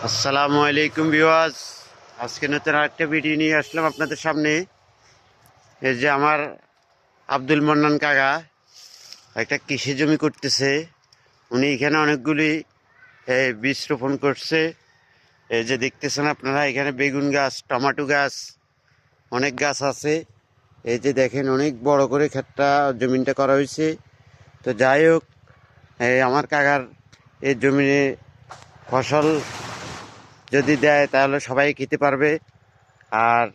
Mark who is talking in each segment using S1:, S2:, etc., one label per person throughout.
S1: আসসালামু আলাইকুম ভিউয়ার্স। আজকে নতুন আরেকটা ভিডিও নিয়ে আসলাম আপনাদের সামনে। এই যে আমার আব্দুল মান্নান কাকা একটা কৃষি জমি করতেছে। উনি এখানে অনেকগুলি বীজ রোপণ করছে। এই যে দেখতেছেন আপনারা, এখানে বেগুন গাছ, টমেটো গাছ, অনেক গাছ আছে। এই যে দেখেন, অনেক বড় করে ক্ষেতটা জমিনটা করা হয়েছে। তো যাই হোক, আমার কাকার এই জমিনে ফসল যদি দেয় তাহলে সবাই খেতে পারবে। আর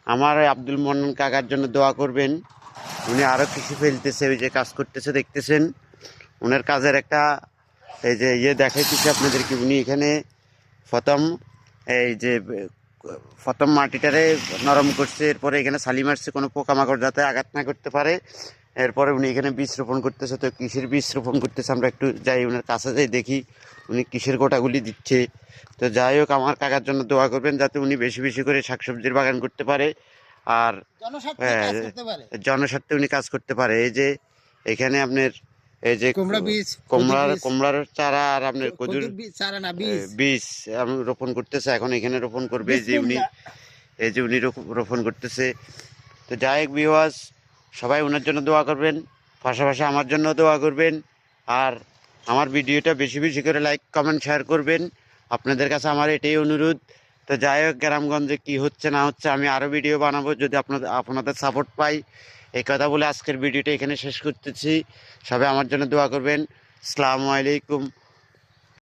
S1: আমার আব্দুল মান্নান কাকার জন্য দোয়া করবেন। উনি আরও কৃষি ফেলতেছে, ওই যে কাজ করতেছে দেখতেছেন। ওনার কাজের একটা এই যে দেখাইতেছে আপনাদেরকে। উনি এখানে প্রথম এই যে প্রথম মাটিটারে নরম করছে, এরপরে এখানে শালি মারছে কোনো পোকামাকড় যাতে আঘাত না করতে পারে। এরপরে উনি এখানে বীজ রোপণ করতেছে। তো কৃষির বীজ রোপণ করতেছে, আমরা একটু যাই ওনার কাছে যাই, দেখি উনি কৃষির গোটাগুলি দিচ্ছে। তো যাই হোক, আমার কাকার জন্য দোয়া করবেন যাতে উনি বেশি বেশি করে শাকসবজির বাগান করতে পারে আর জনস্বার্থে উনি কাজ করতে পারে। এই যে এখানে আপনার এই যে কুমড়ার চারা আর আপনার কদুর বীজ রোপণ করতেছে, এখন এখানে রোপণ করবে। এই যে উনি রোপণ করতেছে। তো যাই হোক ভিউয়ার্স, সবাই ওনার জন্য দোয়া করবেন, পাশাপাশি আমার জন্য দোয়া করবেন। আর আমার ভিডিওটা বেশি বেশি করে লাইক কমেন্ট শেয়ার করবেন, আপনাদের কাছে আমার এটাই অনুরোধ। তো যাই হোক, গ্রামগঞ্জে কী হচ্ছে না হচ্ছে আমি আরও ভিডিও বানাবো যদি আপনাদের সাপোর্ট পাই। এই কথা বলে আজকের ভিডিওটা এখানে শেষ করতেছি। সবাই আমার জন্য দোয়া করবেন। আসসালামু আলাইকুম।